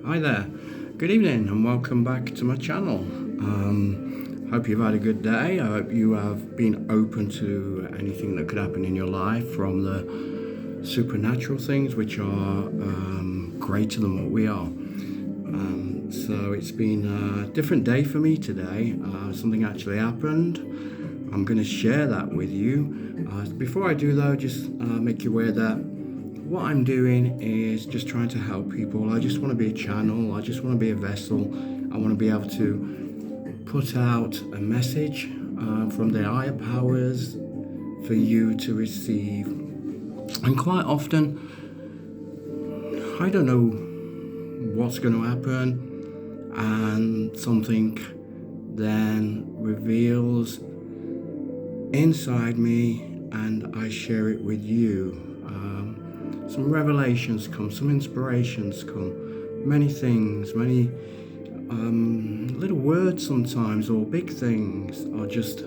Hi there, good evening and welcome back to my channel. Hope you've had a good day. I hope you have been open to anything that could happen in your life, from the supernatural things which are greater than what we are. So it's been a different day for me today. Something actually happened. I'm going to share that with you. Before I do though, just make you aware that what I'm doing is just trying to help people. I just want to be a channel. I just want to be a vessel. I want to be able to put out a message from the higher powers for you to receive. And quite often, I don't know what's going to happen, and something then reveals inside me, and I share it with you. Some revelations come, some inspirations come, many things, many little words sometimes, or big things are just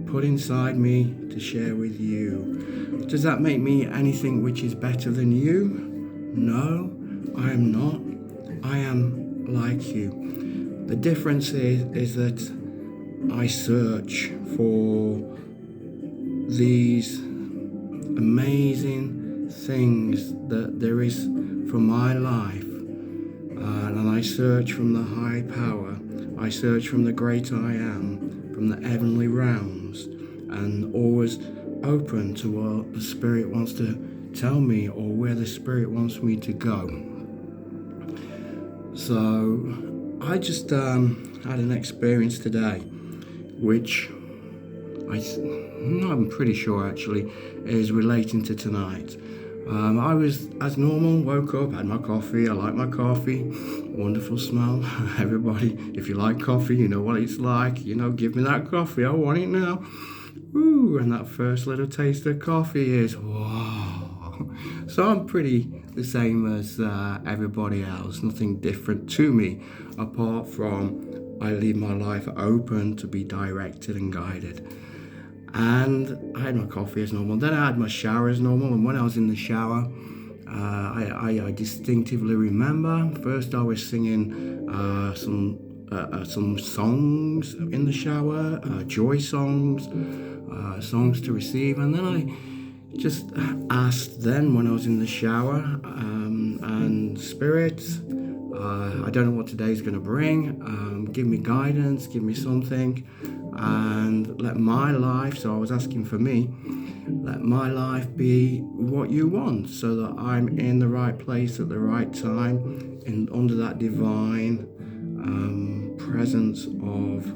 put inside me to share with you. Does that make me anything which is better than you? No, I am not. I am like you. The difference is that I search for these amazing things that there is for my life, and I search from the high power. I search from the great I am, from the heavenly realms, and always open to what the Spirit wants to tell me, or where the Spirit wants me to go. So I just had an experience today which I'm pretty sure actually is relating to tonight. I was as normal, woke up, had my coffee. I like my coffee. Wonderful smell. Everybody, if you like coffee, you know what it's like. Give me that coffee. I want it now. Ooh, and that first little taste of coffee is wow. So I'm pretty the same as everybody else. Nothing different to me, apart from I leave my life open to be directed and guided. And I had my coffee as normal. Then I had my shower as normal. And when I was in the shower, I distinctively remember first I was singing some songs in the shower, joy songs, songs to receive. And then I just asked then when I was in the shower, and Spirit, I don't know what today's going to bring. Give me guidance, give me something, and let my life, so I was asking for me, let my life be what you want, so that I'm in the right place at the right time, under that divine presence of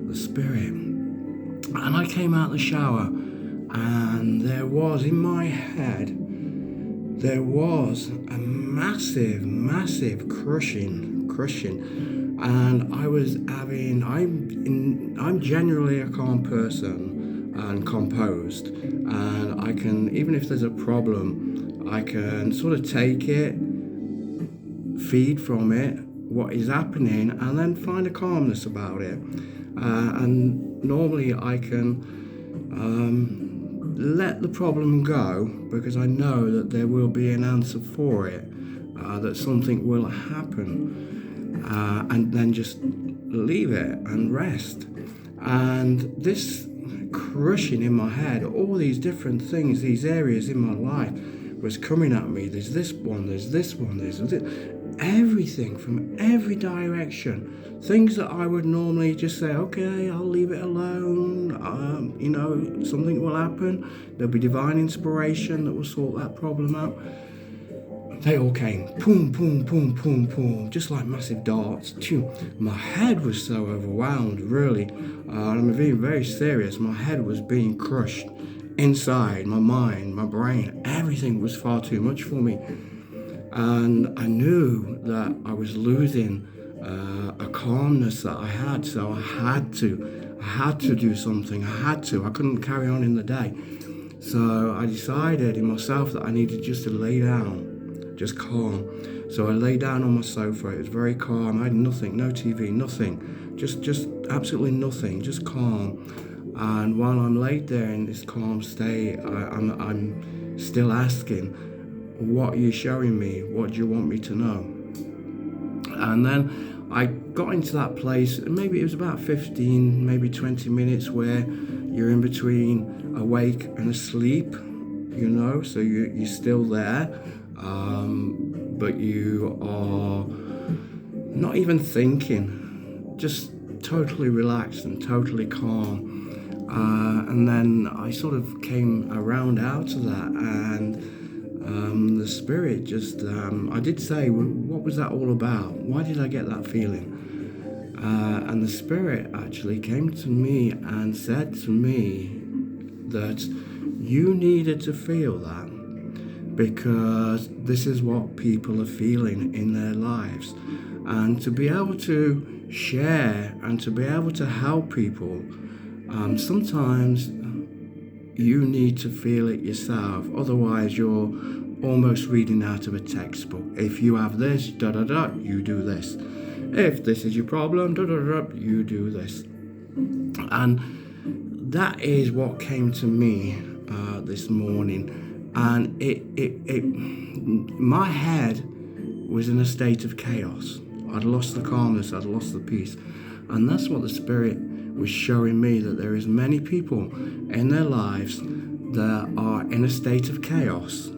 the Spirit. And I came out of the shower, and there was in my head, there was a massive crushing, and I was having. I'm generally a calm person and composed, and I can, even if there's a problem, I can sort of take it, feed from it, what is happening, and then find a calmness about it. And normally I can let the problem go, because I know that there will be an answer for it, that something will happen, and then just leave it and rest. And this crushing in my head, all these different things, these areas in my life was coming at me. There's this one, there's this one, there's this, everything from every direction. Things that I would normally just say, okay, I'll leave it alone. Something will happen. There'll be divine inspiration that will sort that problem out. They all came, boom, just like massive darts. My head was so overwhelmed, really. I'm being very serious. My head was being crushed inside, my mind, my brain. Everything was far too much for me. And I knew that I was losing a calmness that I had, so I had to do something. I couldn't carry on in the day. So I decided in myself that I needed just to lay down, just calm. So I lay down on my sofa. It was very calm. I had nothing, no TV, nothing, just absolutely nothing, just calm. And while I'm laid there in this calm state, I'm still asking, what are you showing me? What do you want me to know? And then I got into that place, maybe it was about 15, maybe 20 minutes where you're in between awake and asleep, so you're still there, but you are not even thinking, just totally relaxed and totally calm. And then I sort of came around out of that, and the spirit just, I did say, what was that all about? Why did I get that feeling? And the spirit actually came to me and said to me that you needed to feel that because this is what people are feeling in their lives. And to be able to share and to be able to help people, sometimes you need to feel it yourself. Otherwise, you're almost reading out of a textbook. If you have this, you do this. If this is your problem, you do this. And that is what came to me this morning. And my head was in a state of chaos. I'd lost the calmness, I'd lost the peace. And that's what the Spirit was showing me, that there is many people in their lives that are in a state of chaos.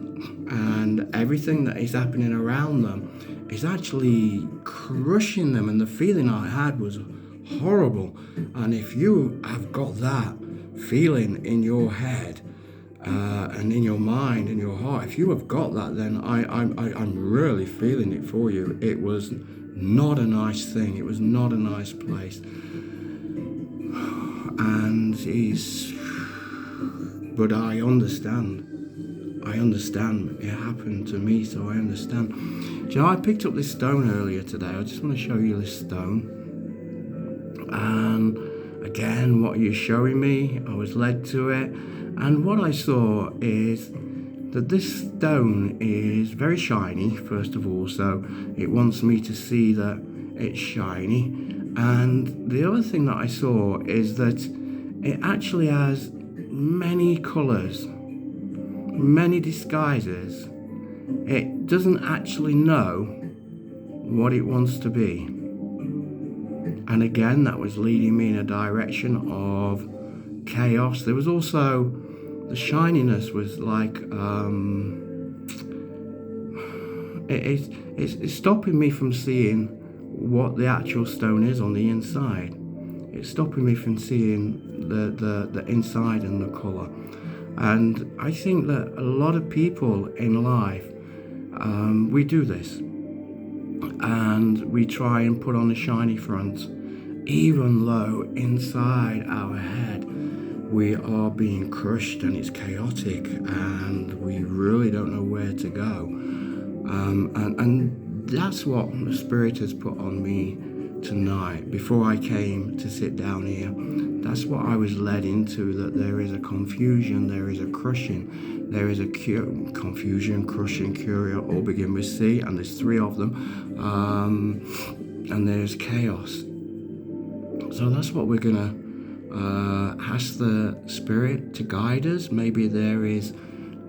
And everything that is happening around them is actually crushing them. And the feeling I had was horrible. And if you have got that feeling in your head and in your mind and your heart, if you have got that, then I'm really feeling it for you. It was not a nice thing. It was not a nice place. But I understand. It happened to me, so I understand. Do you know, I picked up this stone earlier today. I just want to show you this stone. And again, what you're showing me, I was led to it. And what I saw is that this stone is very shiny, first of all, so it wants me to see that it's shiny. And the other thing that I saw is that it actually has many colours, many disguises. It doesn't actually know what it wants to be. And again, that was leading me in a direction of chaos. There was also the shininess was like it's stopping me from seeing what the actual stone is on the inside. It's stopping me from seeing the inside and the colour. And I think that a lot of people in life, we do this. And we try and put on a shiny front, even though inside our head we are being crushed and it's chaotic and we really don't know where to go. And that's what the Spirit has put on me tonight before I came to sit down here. That's what I was led into, that there is a confusion, there is a crushing, there is a confusion, crushing, curia, all begin with C, and there's three of them, and there's chaos. So that's what we're gonna ask the Spirit to guide us. Maybe there is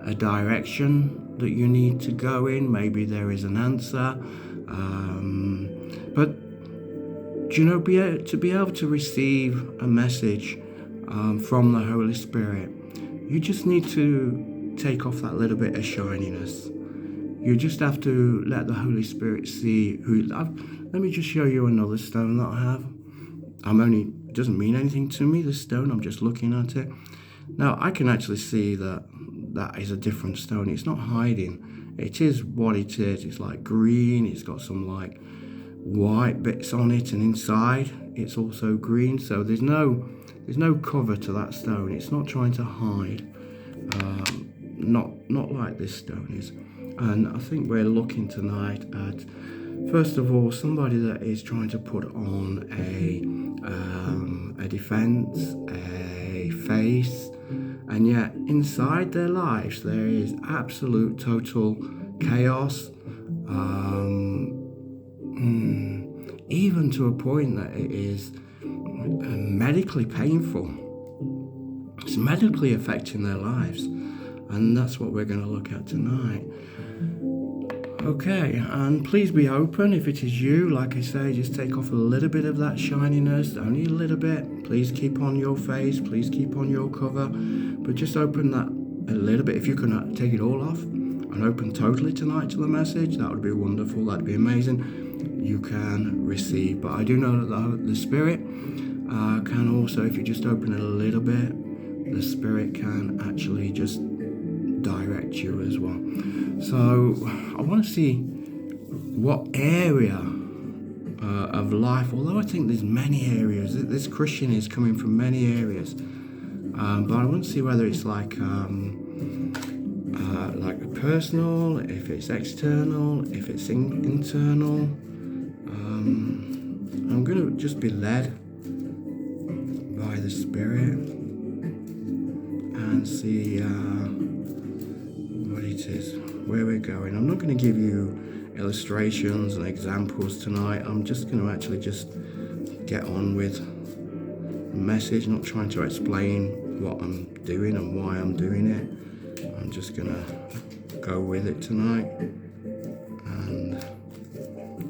a direction that you need to go in, maybe there is an answer, but to be able to receive a message from the Holy Spirit, you just need to take off that little bit of shininess. You just have to let the Holy Spirit see who. Let me just show you another stone that I have. It doesn't mean anything to me, this stone, I'm just looking at it. Now, I can actually see that is a different stone. It's not hiding. It is what it is. It's like green, it's got some like white bits on it, and inside it's also green. So there's no cover to that stone. It's not trying to hide. Not like this stone is. And I think we're looking tonight at, first of all, somebody that is trying to put on a defense, a face, and yet inside their lives there is absolute total chaos, even to a point that it is medically painful. It's medically affecting their lives, and that's what we're going to look at tonight. Okay, and please be open if it is you. Like I say, just take off a little bit of that shininess, only a little bit. Please keep on your face, please keep on your cover, but just open that a little bit. If you can take it all off and open totally tonight to the message, that would be wonderful, that'd be amazing. You can receive, but I do know that the Spirit can also, if you just open it a little bit, the Spirit can actually just direct you as well. So I want to see what area of life, although I think there's many areas, this Christian is coming from many areas, but I want to see whether it's like personal, if it's external, if it's internal. I'm going to just be led by the Spirit and see what it is, where we're going. I'm not going to give you illustrations and examples tonight. I'm just going to actually just get on with the message, not trying to explain what I'm doing and why I'm doing it. I'm just going to go with it tonight. And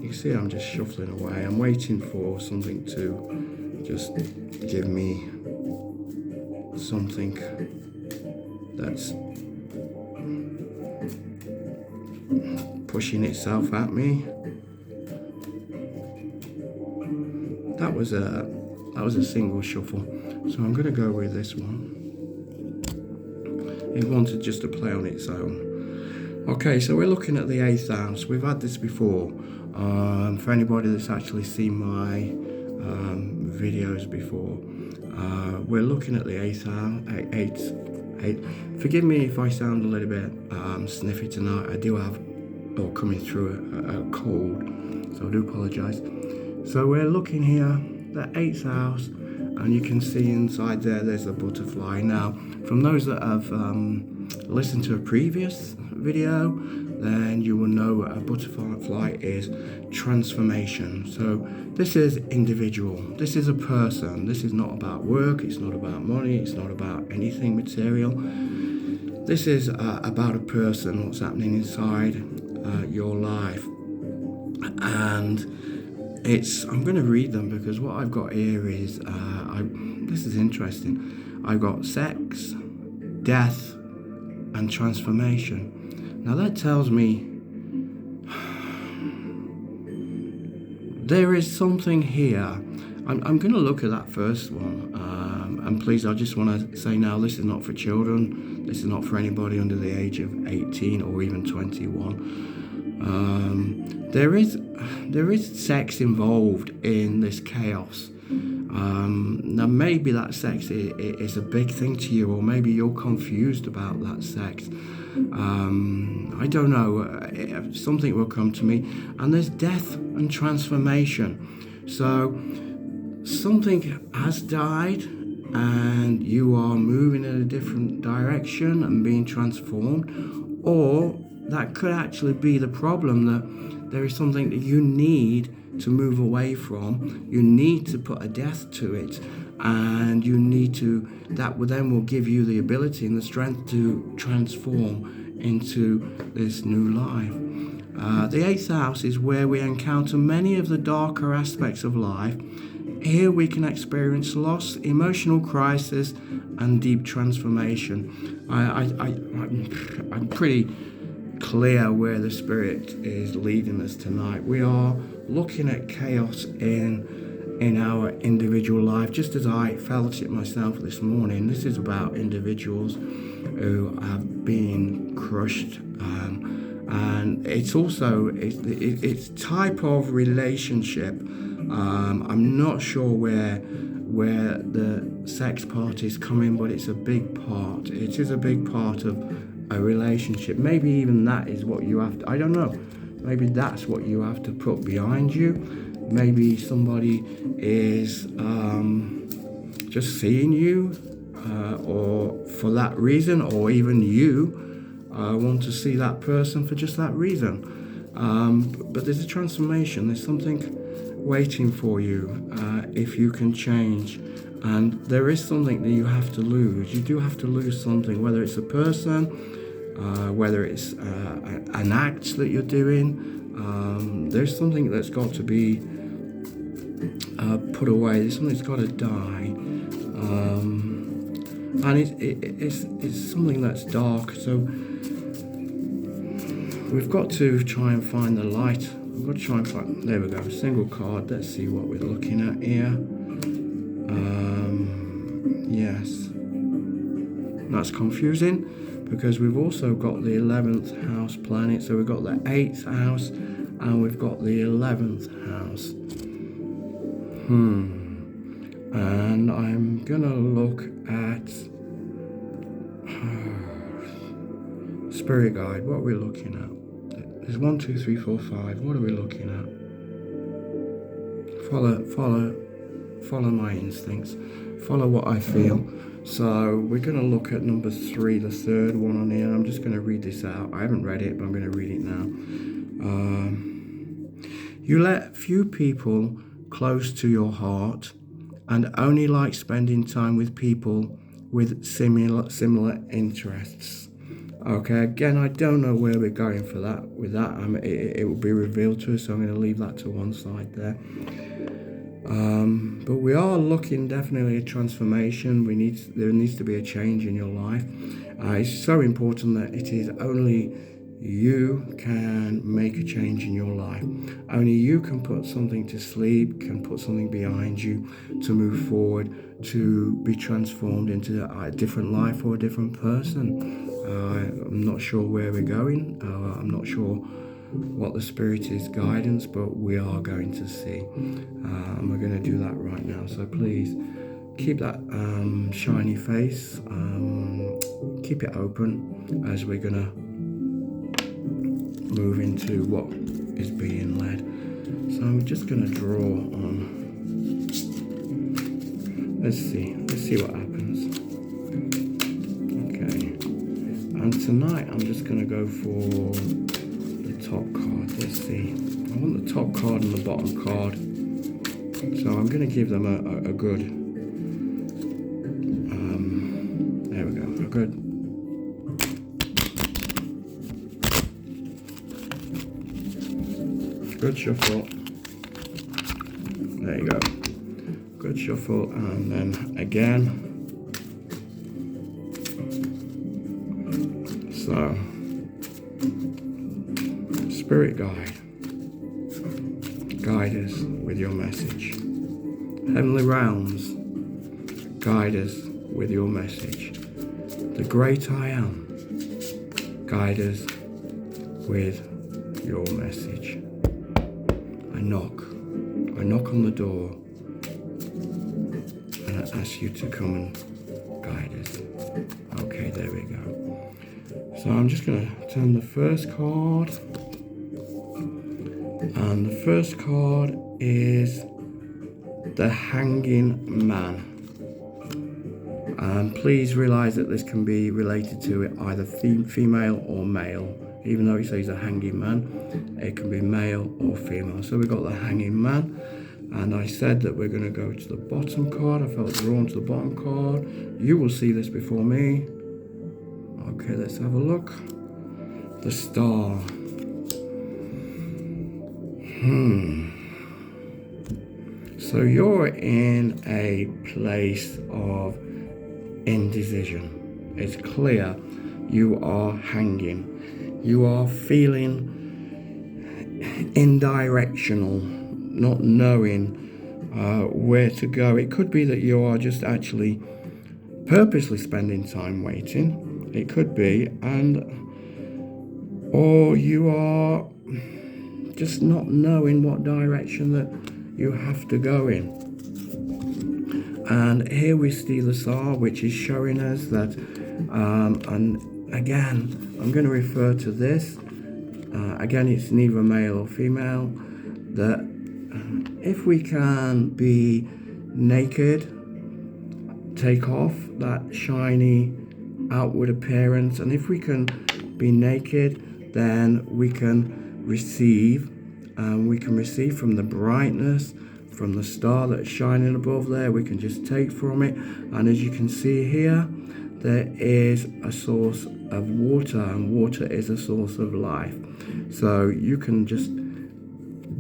you see I'm just shuffling away. I'm waiting for something to just give me something that's pushing itself at me. That was a single shuffle, so I'm going to go with this one. It wanted just to play on its own. Okay, so we're looking at the 8th house. We've had this before. For anybody that's actually seen my videos before, we're looking at the 8th house. Forgive me if I sound a little bit sniffy tonight. I do have, or coming through a cold, so I do apologise. So we're looking here, the 8th house, and you can see inside there's a butterfly. Now, from those that have listened to a previous video, then you will know what a butterfly is transformation. So this is individual. This is a person. This is not about work. It's not about money. It's not about anything material. This is about a person, what's happening inside your life. And I'm going to read them because what I've got here is, this is interesting. I've got sex, death, and transformation. Now that tells me there is something here. I'm going to look at that first one. And please, I just want to say now, this is not for children. This is not for anybody under the age of 18 or even 21. There is sex involved in this chaos. Now maybe that sex is a big thing to you, or maybe you're confused about that sex. I don't know, something will come to me. And there's death and transformation. So something has died and you are moving in a different direction and being transformed, or that could actually be the problem, that there is something that you need to move away from. You need to put a death to it, and you need to, that will give you the ability and the strength to transform into this new life. The 8th house is where we encounter many of the darker aspects of life. Here we can experience loss, emotional crisis, and deep transformation. I'm pretty clear where the Spirit is leading us tonight. We are looking at chaos in our individual life, just as I felt it myself this morning. This is about individuals who have been crushed, and it's also it's type of relationship. I'm not sure where the sex part is coming, but it's a big part. It is a big part of a relationship. Maybe even that is what you have to, I don't know, maybe that's what you have to put behind you. Maybe somebody is just seeing you, or for that reason, or even you want to see that person for just that reason. But there's a transformation. There's something waiting for you if you can change. And there is something that you have to lose. You do have to lose something, whether it's a person, whether it's an act that you're doing. There's something that's got to be put away. There's something that's got to die. And it's something that's dark. So we've got to try and find the light. We've got to try and find. There we go. Single card. Let's see what we're looking at here. Yes. That's confusing because we've also got the 11th house planet. So we've got the 8th house and we've got the 11th house. And I'm gonna look at spirit guide. What are we looking at? There's 1, 2, 3, 4, 5. What are we looking at? Follow my instincts. Follow what I feel. So we're gonna look at number 3, the third one on here. I'm just gonna read this out. I haven't read it, but I'm gonna read it now. You let few people close to your heart and only like spending time with people with similar interests. Okay, again, I don't know where we're going for that. With that, it will be revealed to us, so I'm going to leave that to one side there. But we are looking definitely at transformation. There needs to be a change in your life. It's so important that it is only you can make a change in your life. Only you can put something to sleep, can put something behind you to move forward, to be transformed into a different life or a different person. I'm not sure where we're going. I'm not sure what the Spirit is guidance, but we are going to see. And we're going to do that right now. So please keep that shiny face. Keep it open as we're going to move into what is being led. So I'm just going to draw on. Let's see what happens. Okay, and tonight I'm just going to go for the top card. Let's see, I want the top card and the bottom card, so I'm going to give them a good there we go, a good shuffle. There you go. Good shuffle, and then again. So, Spirit guide us with your message. Heavenly realms, guide us with your message. The great I am, guide us with your message. I knock on the door, and I ask you to come and guide us. Okay, there we go. So I'm just going to turn the first card, and the first card is the Hanging Man. And please realize that this can be related to it either female or male. Even though it says a hanging man, it can be male or female. So we've got the Hanging Man. And I said that we're going to go to the bottom card. I felt drawn to the bottom card. You will see this before me. Okay, let's have a look. The Star. So you're in a place of indecision. It's clear you are hanging. You are feeling indirectional, not knowing where to go. It could be that you are just actually purposely spending time waiting. It could be, or you are just not knowing what direction that you have to go in. And here we see the Star, which is showing us that, and again, I'm going to refer to this. Again, it's neither male or female. That if we can be naked, take off that shiny outward appearance, and if we can be naked, then we can receive. We can receive from the brightness, from the star that's shining above there. We can just take from it. And as you can see here, there is a source of water, and water is a source of life. So you can just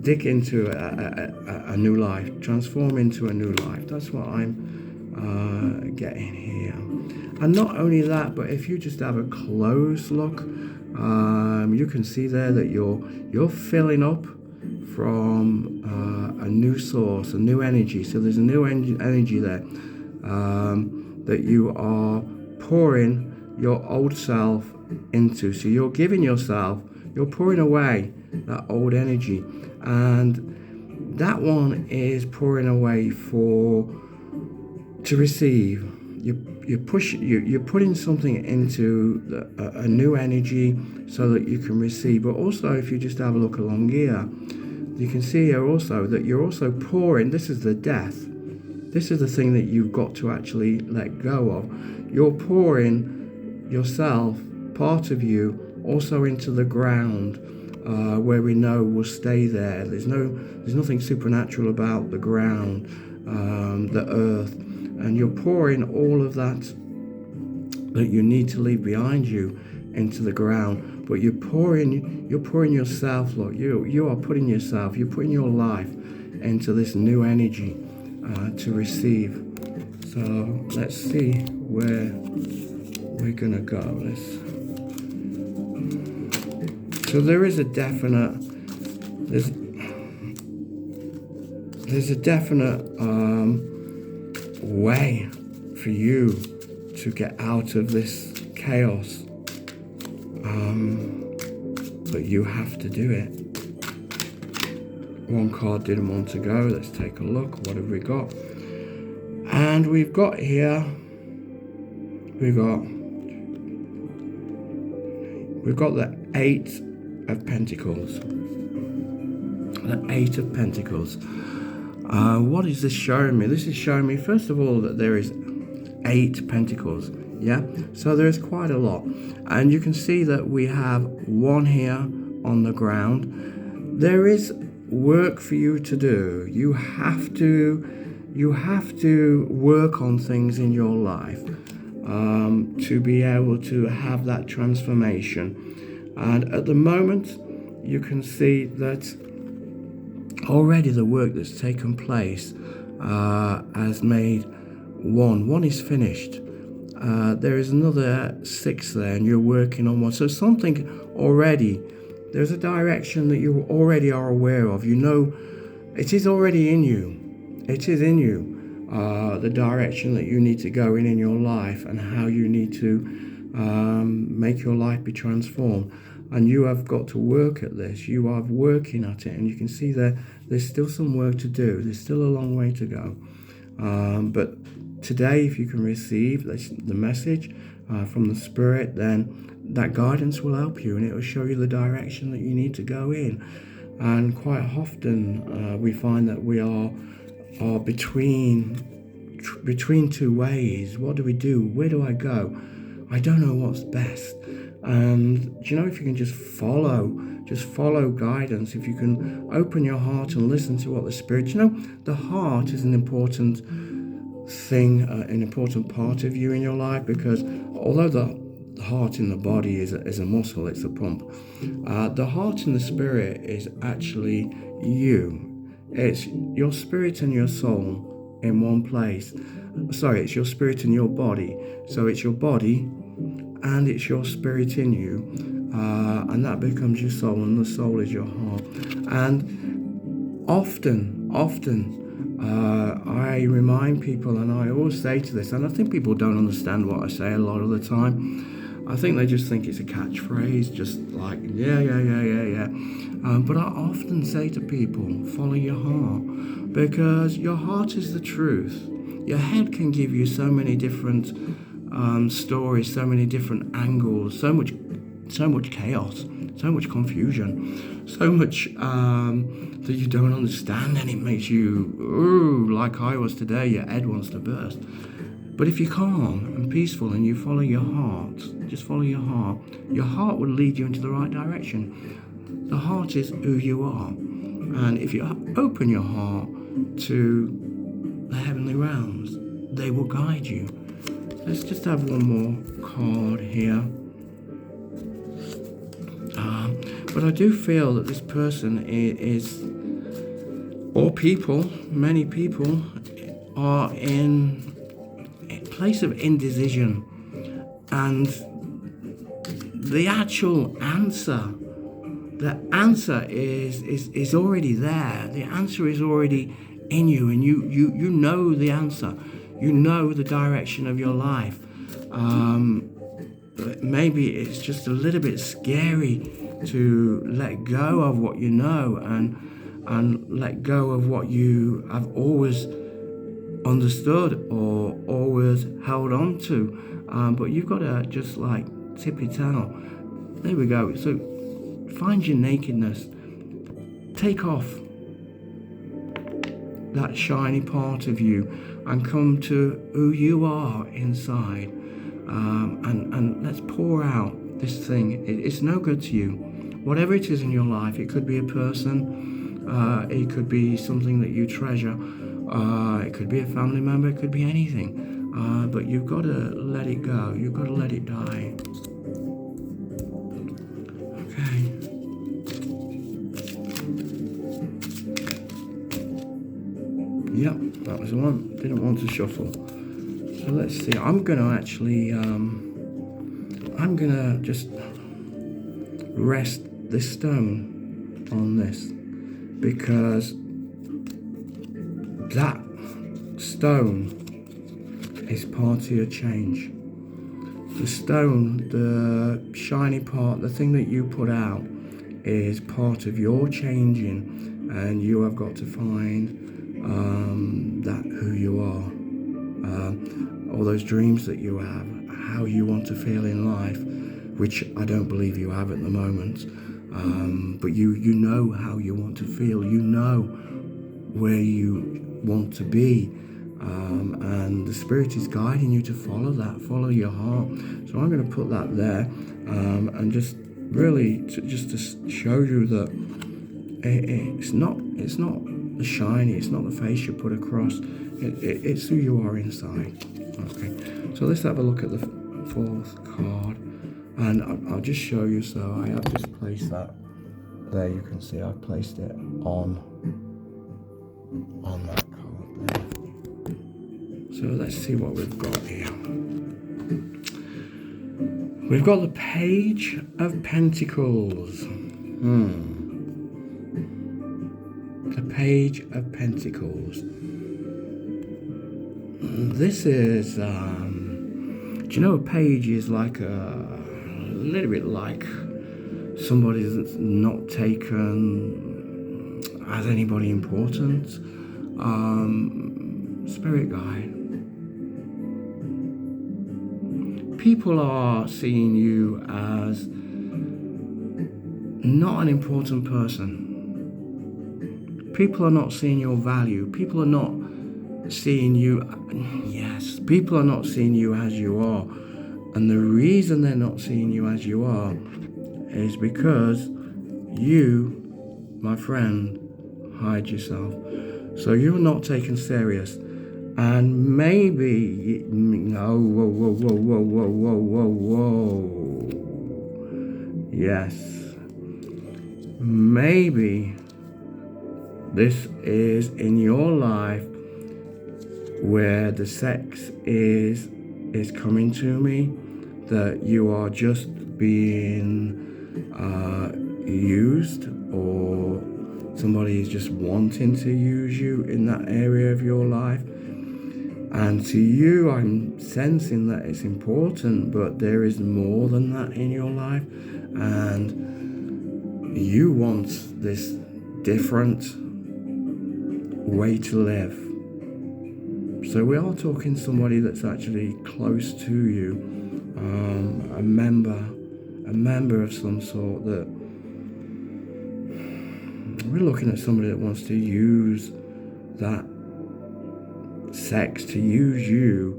dig into a new life, transform into a new life. That's what I'm getting here. And not only that, but if you just have a close look, you can see there that you're filling up from a new source, a new energy. So there's a new energy there that you are pouring your old self into. So you're giving yourself, you're pouring away that old energy, and that one is pouring away to receive. You're putting something into a new energy so that you can receive. But also, if you just have a look along here, you can see here also that you're also pouring. This is the death. This is the thing that you've got to actually let go of. You're pouring yourself, part of you, also into the ground, where we know will stay there. There's nothing supernatural about the ground, the earth, and you're pouring all of that you need to leave behind you into the ground. But you're pouring yourself, Lord. You are putting yourself, you're putting your life into this new energy to receive. So let's see where we're gonna go. So there is a definite, there's a definite way for you to get out of this chaos, but you have to do it. One card didn't want to go. Let's take a look. What have we got? And we've got here, we've got the Eight of Pentacles. The Eight of Pentacles. What is this showing me? This is showing me, first of all, that there is 8 pentacles. Yeah, so there is quite a lot, and you can see that we have one here on the ground. There is work for you to do. You have to work on things in your life to be able to have that transformation. And at the moment, you can see that already the work that's taken place has made one is finished. There is another 6 there, and you're working on one. So something already, there's a direction that you already are aware of. You know, it is already in you. It is in you, the direction that you need to go in your life, and how you need to make your life be transformed. And you have got to work at this. You are working at it, and you can see there's still some work to do. There's still a long way to go. But today, if you can receive the message from the Spirit, then that guidance will help you, and it will show you the direction that you need to go in. And quite often, we find that we are between two ways. What do we do? Where do I go? I don't know what's best. And you know, if you can just follow guidance, if you can open your heart and listen to what the Spirit, you know, the heart is an important thing, an important part of you in your life, because although the heart in the body is a muscle, it's a pump, the heart in the spirit is actually you. It's your spirit and your soul in one place. Sorry, it's your spirit and your body. So it's your body and it's your spirit in you, and that becomes your soul, and the soul is your heart. And often I remind people, and I always say to this, and I think people don't understand what I say a lot of the time. I think they just think it's a catchphrase, just like yeah. But I often say to people, follow your heart, because your heart is the truth. Your head can give you so many different stories, so many different angles, so much chaos, so much confusion, so much that you don't understand, and it makes you, like I was today, your head wants to burst. But if you're calm and peaceful and you follow your heart, just follow your heart will lead you into the right direction. The heart is who you are. And if you open your heart to the heavenly realms, they will guide you. Let's just have one more card here. But I do feel that this person is, or people, many people, are in a place of indecision. And the actual answer, the answer is already there. The answer is already in you, and you know the answer. You know the direction of your life. Maybe it's just a little bit scary to let go of what you know and let go of what you have always understood or always held on to. But you've got to just like tip it out. There we go. So find your nakedness. Take off that shiny part of you and come to who you are inside. And let's pour out this thing. It's no good to you. Whatever it is in your life, it could be a person, it could be something that you treasure, it could be a family member, it could be anything. But you've got to let it go. You've got to let it die. Okay. Yep, that was the one. Didn't want to shuffle. So let's see. I'm gonna actually, I'm gonna just rest this stone on this, because that stone is part of your change. The stone, the shiny part, the thing that you put out, is part of your changing, and you have got to find that who you are, all those dreams that you have, how you want to feel in life, which I don't believe you have at the moment, but you know how you want to feel, you know where you want to be, and the Spirit is guiding you to follow that, follow your heart. So I'm going to put that there, and just really just to show you that it's not the shiny, it's not the face you put across, it's who you are inside. Okay, so let's have a look at the fourth card, and I'll just show you. So I have just placed that there. You can see I've placed it on that card there. So let's see what we've got here. We've got the Page of Pentacles. The Page of Pentacles. This is, do you know, a page is like a little bit like somebody that's not taken as anybody important. Spirit guide. People are seeing you as not an important person. People are not seeing your value. People are not seeing you, yes, people are not seeing you as you are. And the reason they're not seeing you as you are is because you, my friend, hide yourself. So you're not taken serious. And maybe, whoa. Yes. Maybe this is in your life where the sex is coming to me, that you are just being used, or somebody is just wanting to use you in that area of your life. And to you, I'm sensing that it's important, but there is more than that in your life, and you want this different way to live. So we are talking somebody that's actually close to you, a member of some sort. That we're looking at somebody that wants to use that sex, to use you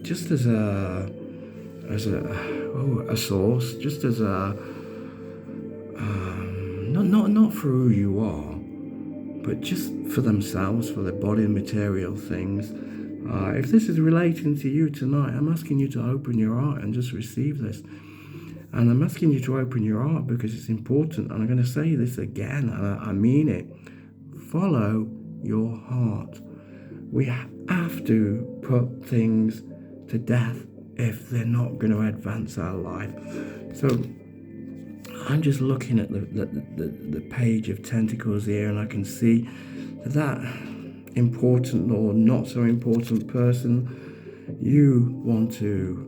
just as a source, just as a not for who you are, but just for themselves, for their body and material things. If this is relating to you tonight, I'm asking you to open your heart and just receive this. And I'm asking you to open your heart because it's important. And I'm going to say this again, and I mean it. Follow your heart. We have to put things to death if they're not going to advance our life. So I'm just looking at the page of Tentacles here, and I can see that important or not so important person, you want to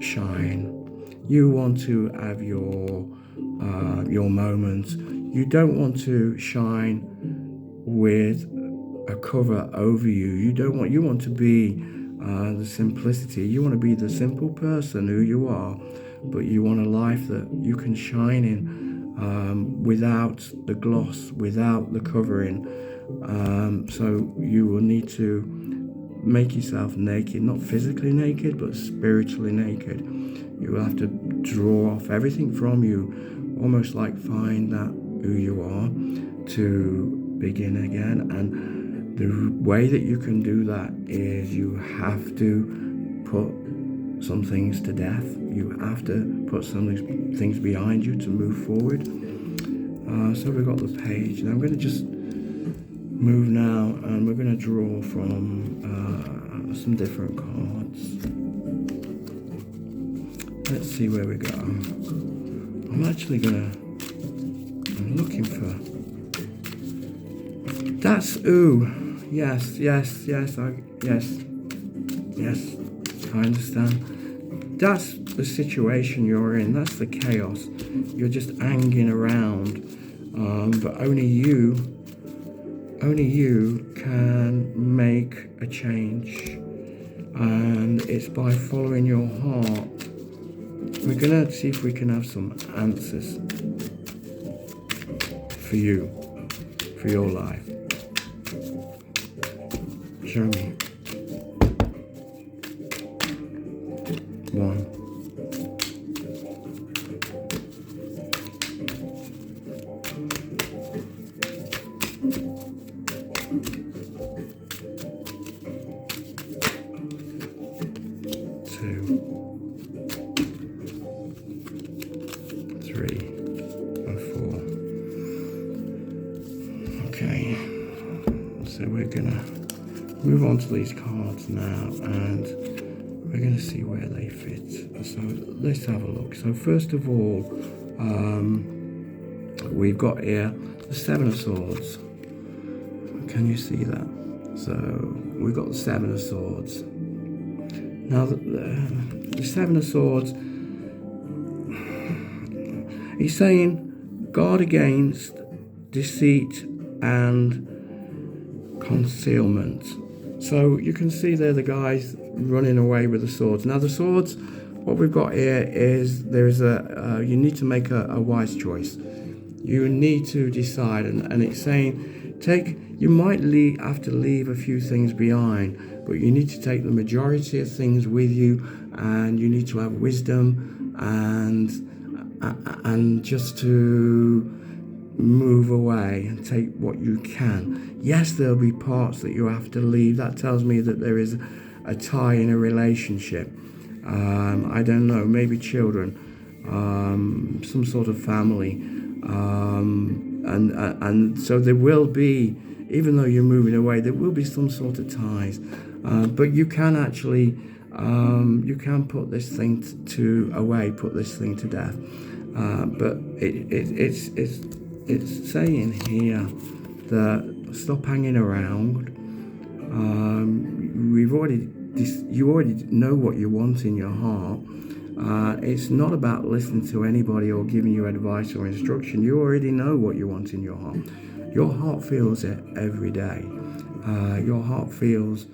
shine. You want to have your moments. You don't want to shine with a cover over you. You want to be the simplicity. You want to be the simple person who you are, but you want a life that you can shine in without the gloss, without the covering. So you will need to make yourself naked, not physically naked, but spiritually naked. You will have to draw off everything from you, almost like find that who you are, to begin again. And the way that you can do that is you have to put some things to death. You have to put some things behind you to move forward. So we've got the page, and I'm going to just move now, and we're going to draw from some different cards. Let's see where we go. I'm looking for, that's ooh, yes, I understand. That's the situation you're in. That's the chaos. You're just hanging around, but only you can make a change, and it's by following your heart. We're gonna see if we can have some answers for you, for your life. Show me. 1. 2, 3, and 4. Okay, so we're gonna move on to these cards now, and we're gonna see where they fit. So let's have a look. So first of all, we've got here the 7 of Swords. Can you see that? So we've got the 7 of Swords. Now the 7 of Swords, he's saying guard against deceit and concealment. So you can see there the guys running away with the swords. Now the swords, what we've got here is you need to make a wise choice. You need to decide, and it's saying you might have to leave a few things behind, but you need to take the majority of things with you, and you need to have wisdom and just to move away and take what you can. Yes, there'll be parts that you have to leave. That tells me that there is a tie in a relationship. I don't know, maybe children, some sort of family, and so there will be, even though you're moving away, there will be some sort of ties. But you can actually, you can put this thing put this thing to death. But it's saying here that stop hanging around. You already know what you want in your heart. It's not about listening to anybody or giving you advice or instruction. You already know what you want in your heart. Your heart feels it every day. Your heart feels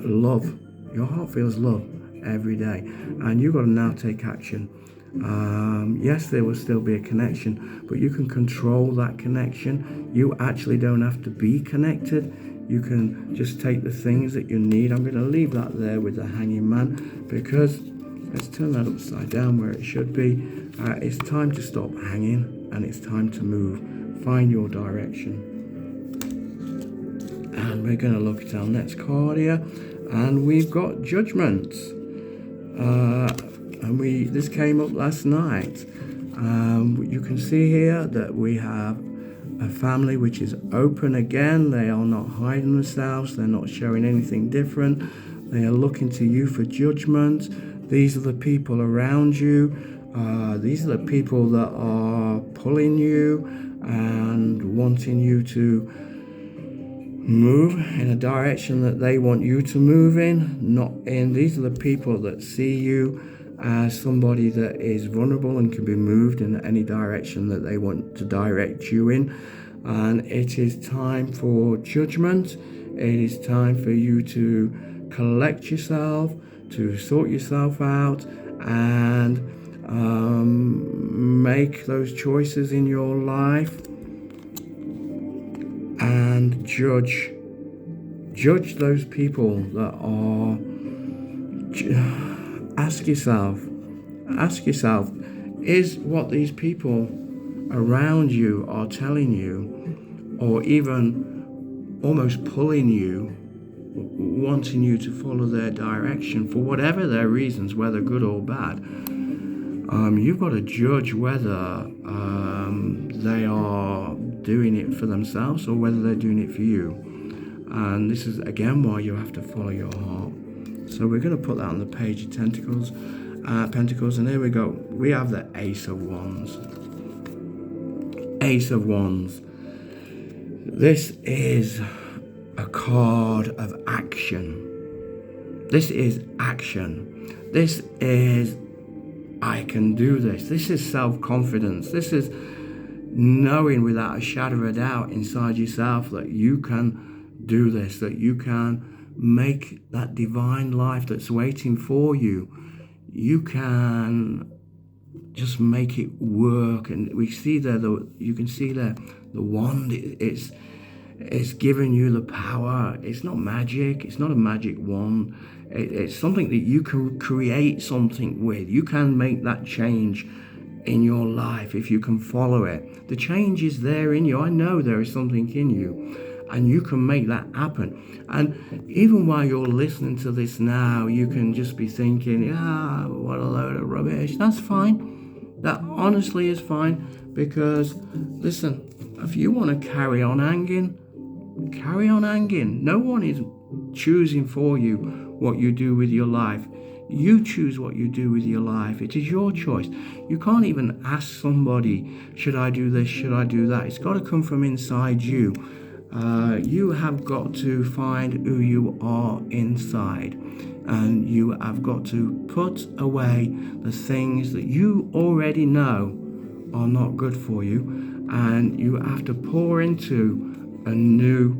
love. Your heart feels love every day, and you've got to now take action. Yes, there will still be a connection, but you can control that connection. You actually don't have to be connected. You can just take the things that you need. I'm going to leave that there with the Hanging Man, because let's turn that upside down where it should be. It's time to stop hanging, and it's time to move. Find your direction. And we're going to look at our next card here, and we've got Judgment. And this came up last night. You can see here that we have a family which is open again. They are not hiding themselves. They're not showing anything different. They are looking to you for judgment. These are the people around you. These are the people that are pulling you and wanting you to move in a direction that they want you to move in, not in. These are the people that see you as somebody that is vulnerable and can be moved in any direction that they want to direct you in. And it is time for judgment. It is time for you to collect yourself, to sort yourself out, and make those choices in your life and judge those people that are. Ask yourself, is what these people around you are telling you, or even almost pulling you, wanting you to follow their direction for whatever their reasons, whether good or bad, you've got to judge whether they are doing it for themselves or whether they're doing it for you. And this is again why you have to follow your heart. So we're going to put that on the page of Pentacles, and here we go. We have the Ace of Wands. Ace of Wands. This is a card of action. This is action. This is, I can do this. This is self-confidence. This is knowing without a shadow of a doubt inside yourself that you can do this, that you can make that divine life that's waiting for you. You can just make it work. And we see there, you can see there, the wand. It's giving you the power. It's not magic. It's not a magic wand. It's something that you can create something with. You can make that change in your life if you can follow it. The change is there in you. I know there is something in you, and you can make that happen. And even while you're listening to this now, you can just be thinking, what a load of rubbish. That's fine. That honestly is fine, because listen, if you want to carry on hanging. No one is choosing for you what you do with your life. You choose what you do with your life. It is your choice. You can't even ask somebody, should I do this, should I do that? It's got to come from inside you. You have got to find who you are inside, and you have got to put away the things that you already know are not good for you, and you have to pour into a new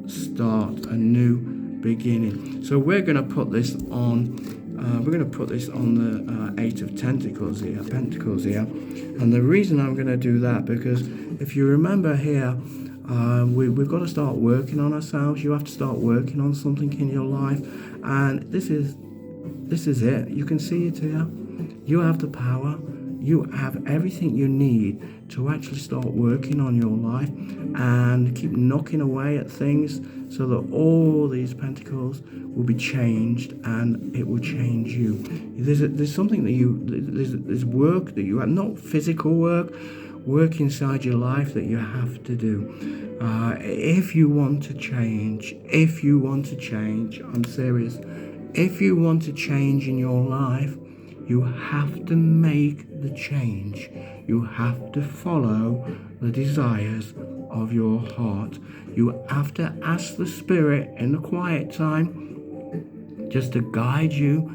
start, a new beginning. So we're going to put this on. We're going to put this on the Eight of Pentacles here, and the reason I'm going to do that, because if you remember here, we've got to start working on ourselves. You have to start working on something in your life, and this is it. You can see it here. You have the power. You have everything you need to actually start working on your life and keep knocking away at things, so that all these pentacles will be changed, and it will change you. There's something that there's work that you have, not physical work inside your life that you have to do. If you want to change, I'm serious. If you want to change in your life, you have to make the change. You have to follow the desires of your heart. You have to ask the Spirit in the quiet time just to guide you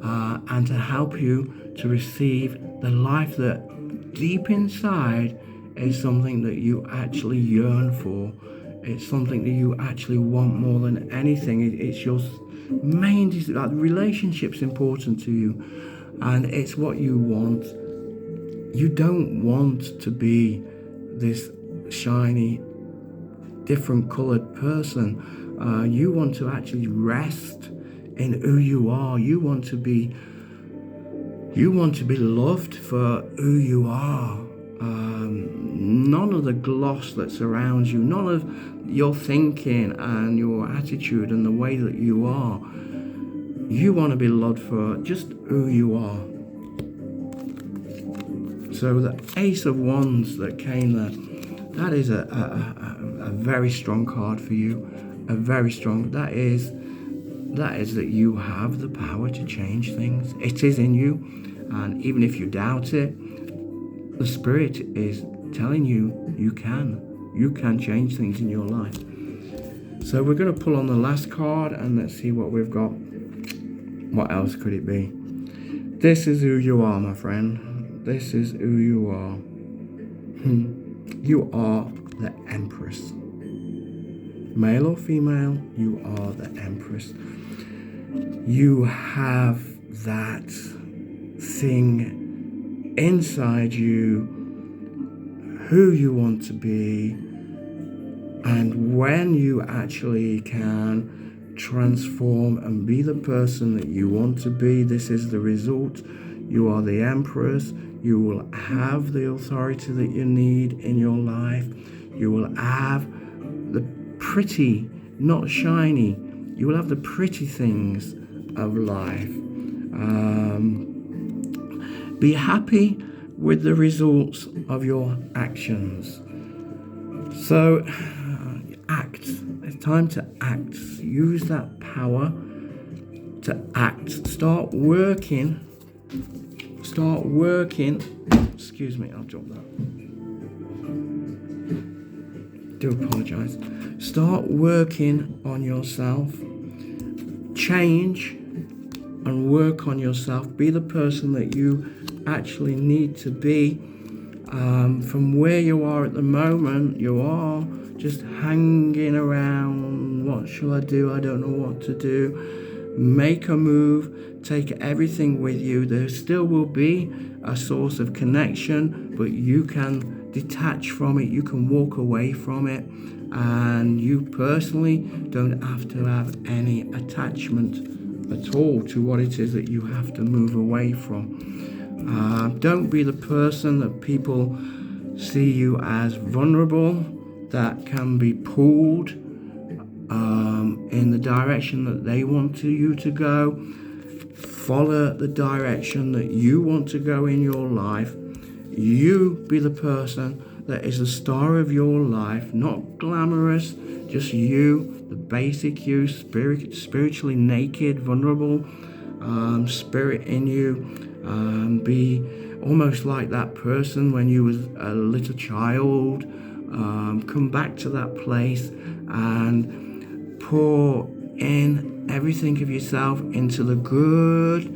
and to help you to receive the life that deep inside is something that you actually yearn for. It's something that you actually want more than anything. It's your main desire. Relationship's important to you, and it's what you want. You don't want to be this shiny, different colored person. You want to actually rest in who you are. You want to be loved for who you are. None of the gloss that surrounds you, none of your thinking and your attitude and the way that you are. You want to be loved for just who you are. So the Ace of Wands that came there, that is a very strong card for you. A very strong, that is that you have the power to change things. It is in you. And even if you doubt it, the Spirit is telling you you can change things in your life. So we're going to pull on the last card and let's see what we've got. What else could it be? This is who you are, my friend. This is who you are. You are the Empress. Male or female, you are the Empress. You have that thing inside you, who you want to be, and when you actually can transform and be the person that you want to be, this is the result. You are the Empress. You will have the authority that you need in your life. You will have the pretty, not shiny, you will have the pretty things of life. Be happy with the results of your actions. So act. It's time to act. Use that power to act. Start working. Excuse me, I'll drop that. Do apologize. Start working on yourself. Change and work on yourself. Be the person that you actually need to be. From where you are at the moment, you are just hanging around. What shall I do? I don't know what to do. Make a move. Take everything with you. There still will be a source of connection, but you can detach from it. You can walk away from it. And you personally don't have to have any attachment at all to what it is that you have to move away from. Don't be the person that people see you as vulnerable, that can be pulled in the direction that they want you to go. Follow the direction that you want to go in your life. You be the person that is the star of your life, not glamorous, just you, the basic you, spiritually naked, vulnerable, spirit in you. Be almost like that person when you was a little child. Come back to that place and pour in everything of yourself into the good,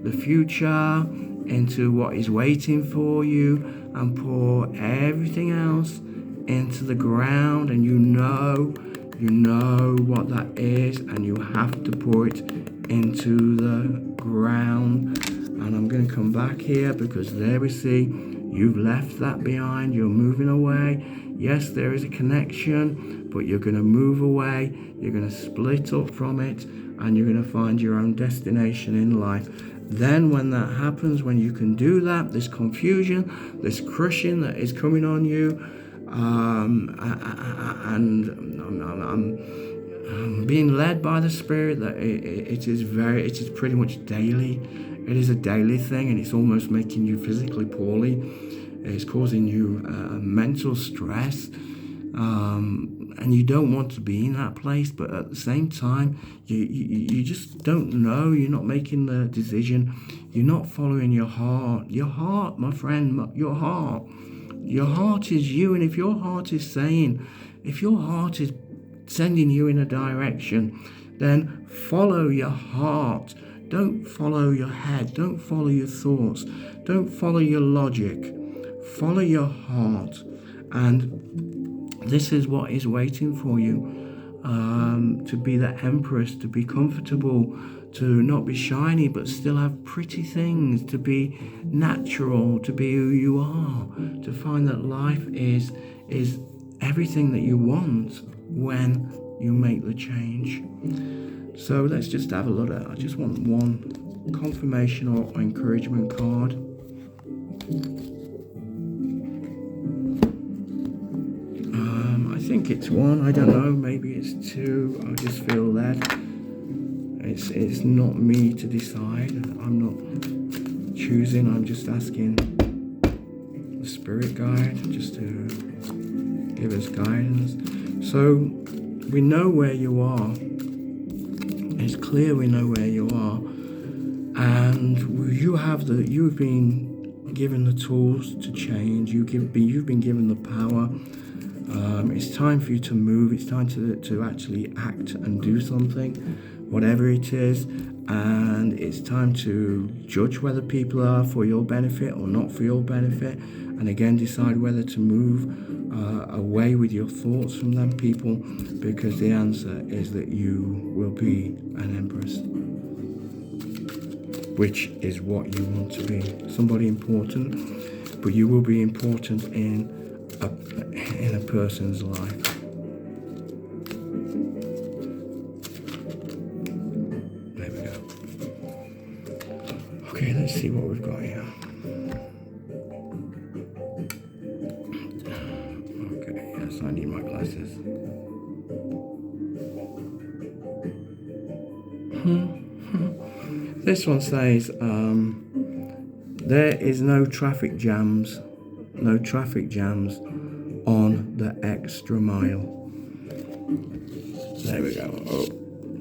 the future, into what is waiting for you, and pour everything else into the ground. And you know what that is, and you have to pour it into the ground. And I'm going to come back here because there we see you've left that behind. You're moving away. Yes, there is a connection, but you're going to move away. You're going to split up from it, and you're going to find your own destination in life. Then when that happens, when you can do that, this confusion, this crushing that is coming on you, and I'm being led by the Spirit that it is pretty much daily. It is a daily thing, and it's almost making you physically poorly. It's causing you mental stress, and you don't want to be in that place. But at the same time, you just don't know. You're not making the decision. You're not following your heart. Your heart, my friend, your heart. Your heart is you, and if your heart is sending you in a direction, then follow your heart. Don't follow your head. Don't follow your thoughts. Don't follow your logic. Follow your heart. And this is what is waiting for you. To be the Empress, to be comfortable, to not be shiny but still have pretty things, to be natural, to be who you are, to find that life is everything that you want when you make the change. So let's just have a look at it. I just want one confirmation or encouragement card. I think it's one. I don't know. Maybe it's two. I just feel that it's not me to decide. I'm not choosing. I'm just asking. spirit guide just to give us guidance. So we know where you are. It's clear we know where you are, and you've been given the tools to change. You've been given the power. It's time for you to move. It's time to actually act and do something, whatever it is. And it's time to judge whether people are for your benefit or not for your benefit. And again, decide whether to move away with your thoughts from them people, because the answer is that you will be an empress, which is what you want to be. Somebody important, but you will be important in a person's life. There we go. Okay, let's see what we've got here. Okay, yes, I need my glasses. This one says, there is no traffic jams on the extra mile. There we go. Oh,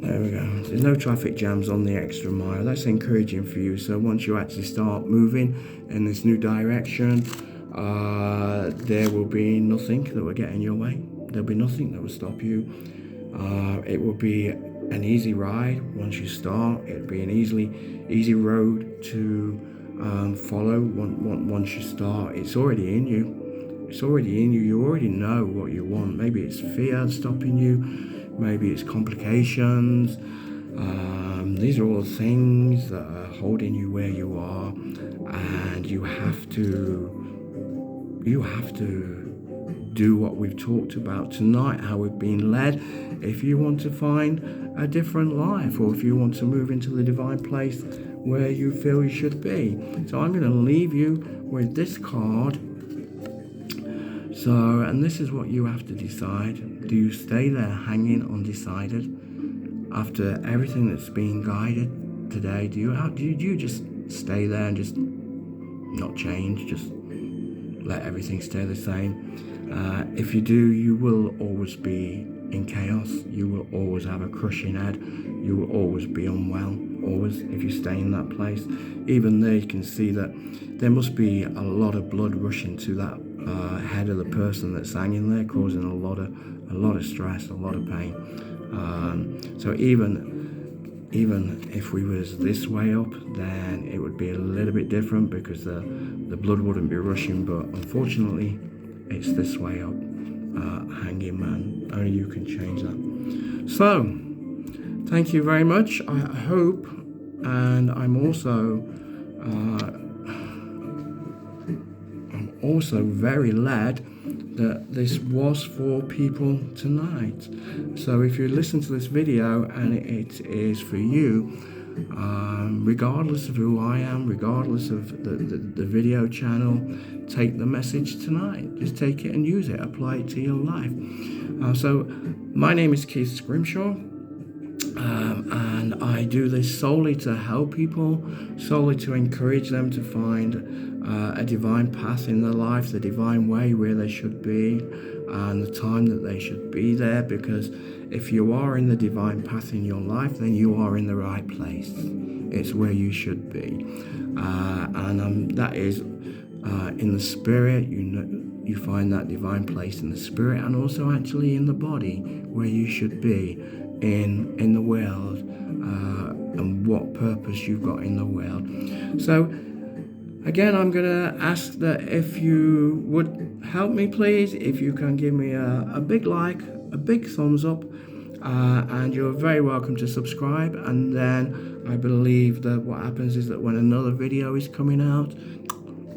there we go. There's no traffic jams on the extra mile. That's encouraging for you. So once you actually start moving in this new direction, there will be nothing that will get in your way. There'll be nothing that will stop you. It will be an easy ride once you start. It'll be an easy road to follow once you start. It's already in you. It's already in you. You already know what you want. Maybe it's fear stopping you. Maybe it's complications. These are all things that are holding you where you are, and you have to do what we've talked about tonight, how we've been led. If you want to find a different life, or if you want to move into the divine place where you feel you should be. So I'm going to leave you with this card. So, and this is what you have to decide. Do you stay there hanging undecided after everything that's been guided today? Do you just stay there and just not change, just let everything stay the same? If you do, you will always be in chaos. You will always have a crushing head. You will always be unwell, always, if you stay in that place. Even there you can see that there must be a lot of blood rushing to that head of the person that's hanging there, causing a lot of stress, a lot of pain. So even if we was this way up, then it would be a little bit different, because the blood wouldn't be rushing. But unfortunately, it's this way up. Hanging man, only you can change that. So thank you very much. I hope, and I'm also very glad that this was for people tonight. So if you listen to this video and it is for you, regardless of who I am, regardless of the video channel, take the message tonight. Just take it and use it. Apply it to your life. So my name is Keith Scrimshaw, and I do this solely to help people, solely to encourage them to find a divine path in their life, the divine way where they should be, and the time that they should be there. Because if you are in the divine path in your life, then you are in the right place. It's where you should be, and that is in the spirit. You find that divine place in the spirit, and also actually in the body where you should be in the world, and what purpose you've got in the world. So again, I'm going to ask that if you would help me, please, if you can give me a big like, a big thumbs up, and you're very welcome to subscribe. And then I believe that what happens is that when another video is coming out,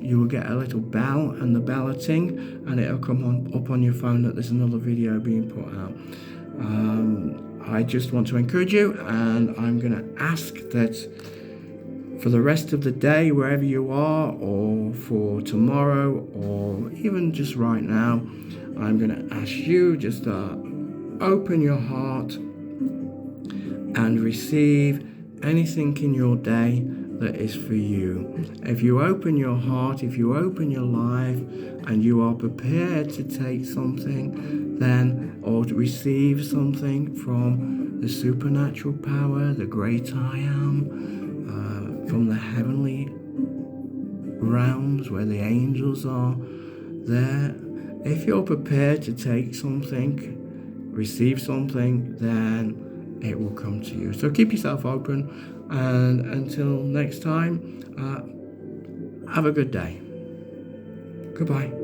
you will get a little bell, and the bell will ting, and it'll come up on your phone that there's another video being put out. I just want to encourage you, and I'm going to ask that for the rest of the day, wherever you are, or for tomorrow, or even just right now, I'm going to ask you just to open your heart and receive anything in your day that is for you. If you open your heart, if you open your life, and you are prepared to take something, then, or to receive something from the supernatural power, the great I am, from the heavenly realms where the angels are there, if you're prepared to take something, receive something, then it will come to you. So keep yourself open, and until next time, have a good day. Goodbye.